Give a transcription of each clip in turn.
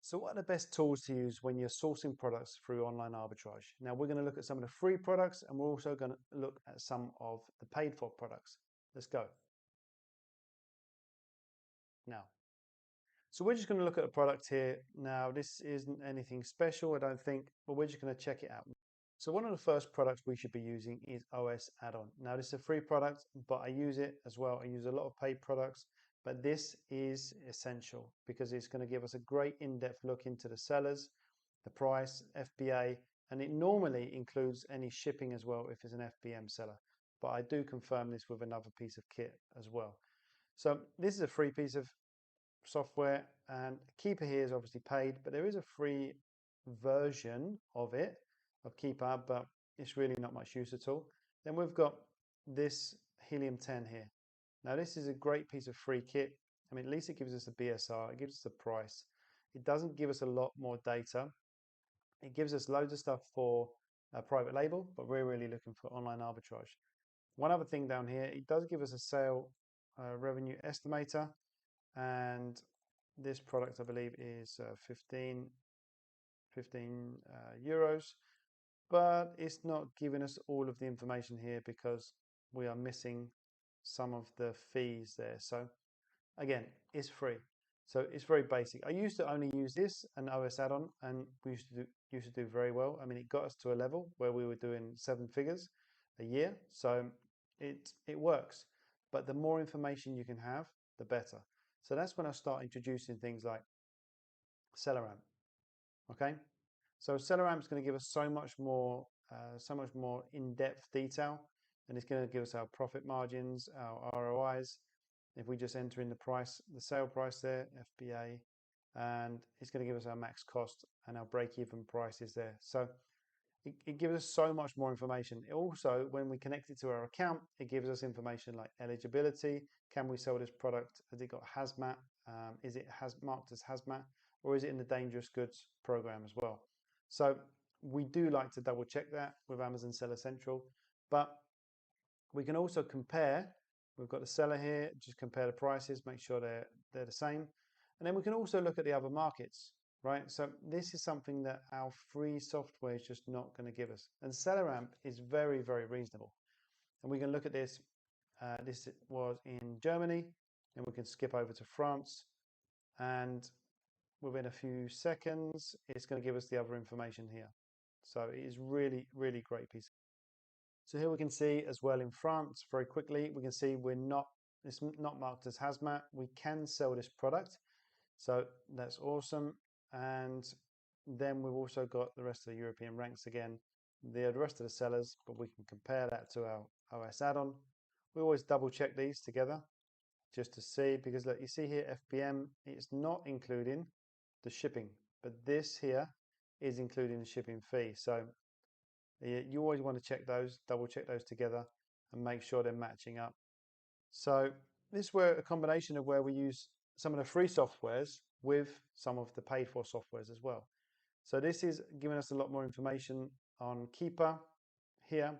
So what are the best tools to use when you're sourcing products through online arbitrage? Now we're going to look at some of the free products and we're also going to look at some of the paid for products. Let's go. Now, so we're just going to look at a product here. Now this isn't anything special, I don't think, but we're just going to check it out. So one of the first products we should be using is OS add-on. Now this is a free product, but I use it as well. I use a lot of paid products, but this is essential because it's going to give us a great in-depth look into the sellers, the price, FBA, and it normally includes any shipping as well if it's an FBM seller. But I do confirm this with another piece of kit as well. So this is a free piece of software, and Keeper here is obviously paid, but there is a free version of it, of Keeper, but it's really not much use at all. Then we've got this Helium 10 here. Now this is a great piece of free kit. I mean, at least it gives us a BSR, it gives us the price. It doesn't give us a lot more data. It gives us loads of stuff for a private label, but we're really looking for online arbitrage. One other thing down here, it does give us a sale revenue estimator, and this product I believe is 15 euros, but it's not giving us all of the information here because we are missing some of the fees there. So again, it's free, so it's very basic. I used to only use this and OS add-on, and we used to do very well. I mean, it got us to a level where we were doing 7 figures a year, so it works. But the more information you can have, the better. So that's when I start introducing things like SellerAmp. Okay, so SellerAmp is going to give us so much more in-depth detail, and it's going to give us our profit margins, our ROIs. If we just enter in the price, the sale price there, FBA, and it's going to give us our max cost and our break-even prices there. So it gives us so much more information. It also, when we connect it to our account, it gives us information like eligibility. Can we sell this product? Has it got hazmat? Is it marked as hazmat, or is it in the dangerous goods program as well? So we do like to double check that with Amazon Seller Central, but we can also compare. We've got the seller here, just compare the prices, make sure they're the same. And then we can also look at the other markets, right? So this is something that our free software is just not going to give us. And SellerAmp is very, very reasonable. And we can look at this. This was in Germany, and we can skip over to France. And within a few seconds, it's going to give us the other information here. So it is really, really great piece. So here we can see as well in France, very quickly, we can see it's not marked as hazmat. We can sell this product. So that's awesome. And then we've also got the rest of the European ranks again, the rest of the sellers, but we can compare that to our OS add-on. We always double check these together just to see, because look, you see here FBM, it's not including the shipping, but this here is including the shipping fee. So you always want to check those, double check those together and make sure they're matching up. So this is where a combination of where we use some of the free softwares with some of the paid for softwares as well. So this is giving us a lot more information on Keeper. Here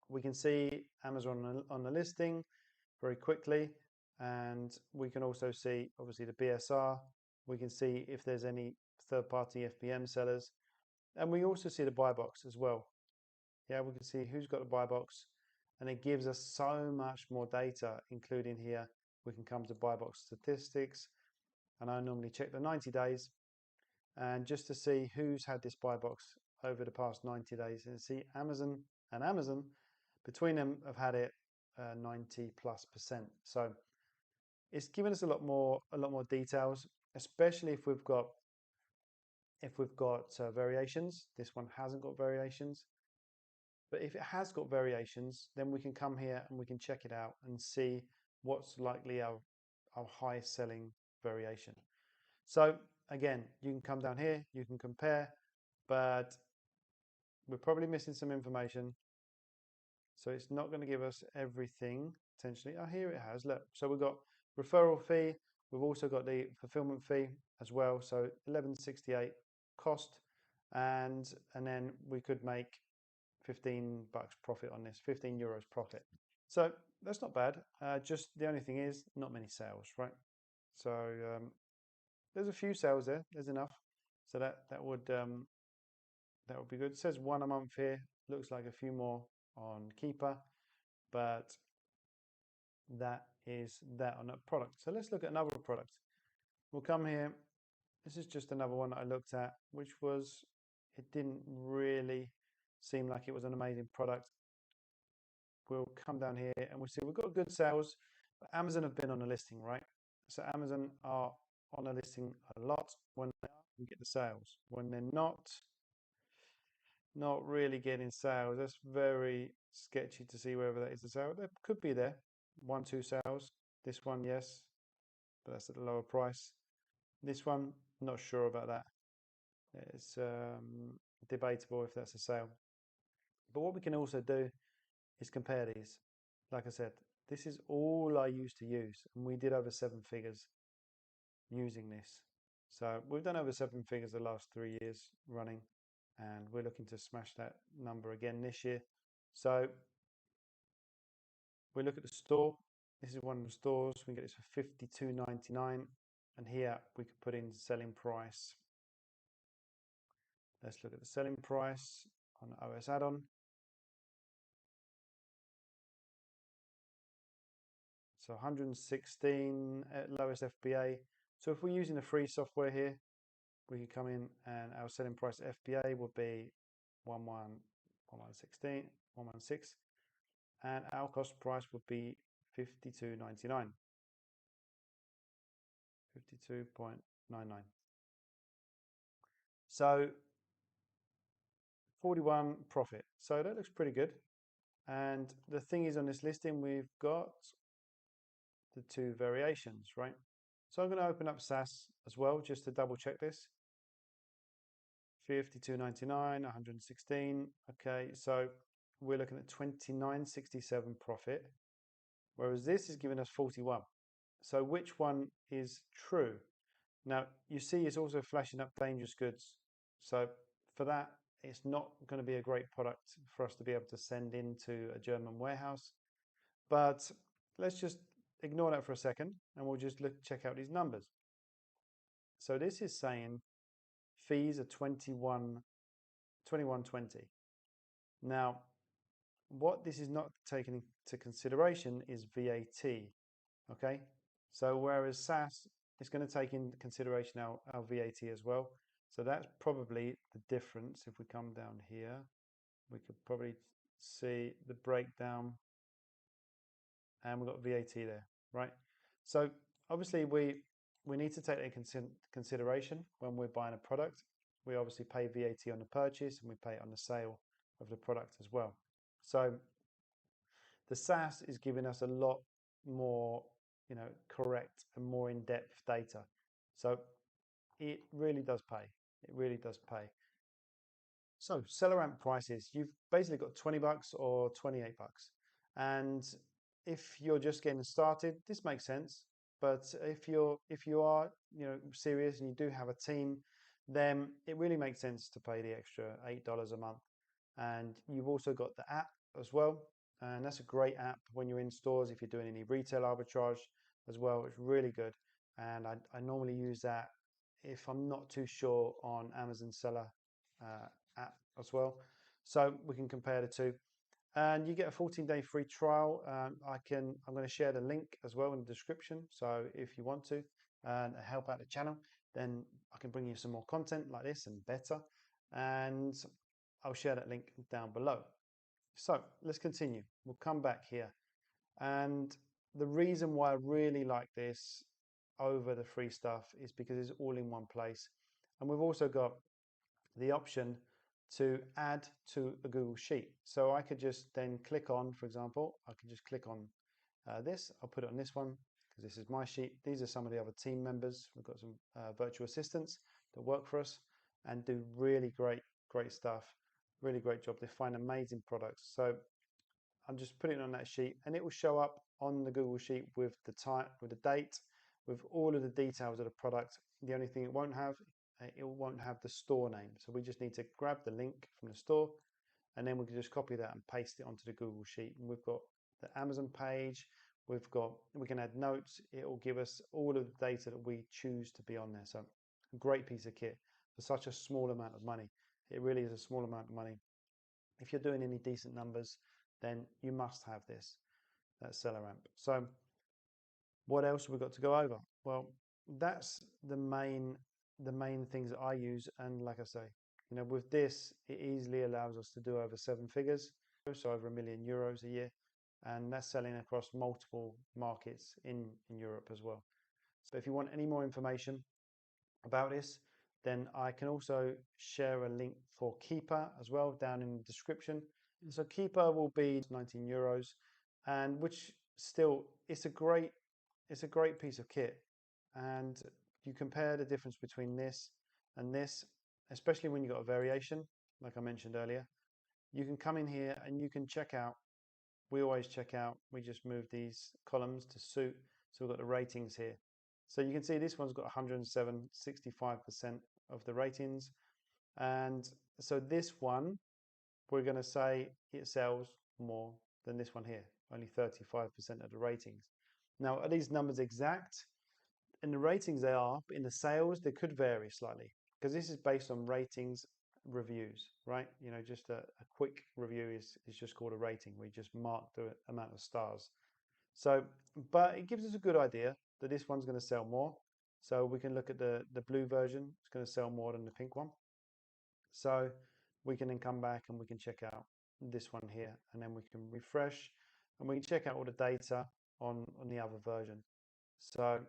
we can see Amazon on the listing very quickly, and we can also see obviously the BSR. We can see if there's any third-party FBM sellers, and we also see the buy box as well. Yeah, we can see who's got the buy box, and it gives us so much more data, including here we can come to buy box statistics, and I normally check the 90 days and just to see who's had this buy box over the past 90 days, and see Amazon between them have had it 90+%. So it's given us a lot more details, especially if we've got variations. This one hasn't got variations, but if it has got variations, then we can come here and we can check it out and see what's likely our highest selling variation. So again, you can come down here, you can compare, but we're probably missing some information. So it's not going to give us everything potentially. Oh, here it has. Look, so we've got referral fee. We've also got the fulfillment fee as well. So 11.68 cost, and then we could make $15 profit on this, 15 euros profit. So that's not bad. Just the only thing is not many sales, right? So there's a few sales there. There's enough, so that would be good. It says one a month here. Looks like a few more on Keeper, but that is that on that product. So let's look at another product. We'll come here. This is just another one that I looked at, which was, it didn't really seem like it was an amazing product. We'll come down here and we'll see we've got good sales, but Amazon have been on a listing, right? So Amazon are on a listing a lot. When they are, we get the sales. When they're not really getting sales, that's very sketchy to see whether that is a sale. There could be there, 1, 2 sales. This one, yes, but that's at a lower price. This one, not sure about that. It's debatable if that's a sale. But what we can also do is compare these. Like I said, this is all I used to use, and we did over 7 figures using this. So we've done over 7 figures the last 3 years running, and we're looking to smash that number again this year. So we look at the store. This is one of the stores. We can get this for $52.99, and here we could put in selling price. Let's look at the selling price on the OS add-on. So 116 at lowest FBA. So if we're using the free software here, we can come in and our selling price FBA would be 116, and our cost price would be $52.99. 52.99. So 41 profit. So that looks pretty good. And the thing is, on this listing, we've got the 2 variations, right? So I'm going to open up SaaS as well, just to double check this. 52.99, 116. Okay, so we're looking at 29.67 profit, whereas this is giving us 41. So which one is true? Now, you see it's also flashing up dangerous goods. So for that, it's not going to be a great product for us to be able to send into a German warehouse. But let's just ignore that for a second, and we'll just check out these numbers. So this is saying fees are 21.20. Now, what this is not taking into consideration is VAT. Okay, so whereas SaaS is going to take into consideration our VAT as well. So that's probably the difference. If we come down here, we could probably see the breakdown, and we've got VAT there, right? So obviously we need to take that into consideration when we're buying a product. We obviously pay VAT on the purchase, and we pay it on the sale of the product as well. So the SaaS is giving us a lot more, correct and more in-depth data. So it really does pay. It really does pay. So seller ramp prices, you've basically got $20 or $28. And if you're just getting started, this makes sense. But if you are, serious and you do have a team, then it really makes sense to pay the extra $8 a month. And you've also got the app as well. And that's a great app when you're in stores, if you're doing any retail arbitrage as well. It's really good. And I normally use that if I'm not too sure on Amazon seller app as well. So we can compare the two. And you get a 14-day free trial. I'm going to share the link as well in the description. So if you want to help out the channel, then I can bring you some more content like this and better. And I'll share that link down below. So let's continue. We'll come back here. And the reason why I really like this over the free stuff is because it's all in one place. And we've also got the option to add to a Google Sheet. So I could just then click on, for example, I could just click on this. I'll put it on this one because this is my sheet. These are some of the other team members. We've got some virtual assistants that work for us and do really great stuff. Really great job. They find amazing products. So I'm just putting it on that sheet, and it will show up on the Google Sheet with the time, with the date, with all of the details of the product. The only thing it won't have the store name. So we just need to grab the link from the store, and then we can just copy that and paste it onto the Google Sheet. And we've got the Amazon page, we can add notes. It will give us all of the data that we choose to be on there. So a great piece of kit for such a small amount of money. It really is a small amount of money. If you're doing any decent numbers, then you must have this, that seller amp. So what else have we got to go over? Well, that's the main things that I use. And like I say, with this, it easily allows us to do over 7 figures, so over €1 million a year, and that's selling across multiple markets in Europe as well. So if you want any more information about this, then I can also share a link for Keeper as well down in the description. So Keeper will be €19, and which still it's a great piece of kit. And you compare the difference between this and this, especially when you've got a variation, like I mentioned earlier. You can come in here and you can check out. We always check out. We just move these columns to suit. So we've got the ratings here. So you can see this one's got 107, 65% of the ratings. And so this one, we're going to say it sells more than this one here, only 35% of the ratings. Now, are these numbers exact? In the ratings they are, but in the sales they could vary slightly, because this is based on ratings reviews, right? Just a quick review is just called a rating. We just mark the amount of stars. So, but it gives us a good idea that this one's going to sell more. So we can look at the blue version. It's going to sell more than the pink one. So we can then come back and we can check out this one here, and then we can refresh and we can check out all the data on the other version. So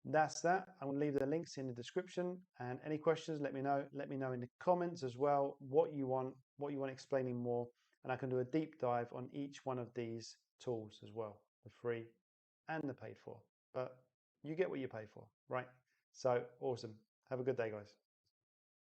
that's that. I'm going to leave the links in the description, and any questions, let me know. Let me know in the comments as well what you want explaining more, and I can do a deep dive on each one of these tools as well, the free and the paid for. But you get what you pay for, right? So awesome. Have a good day, guys.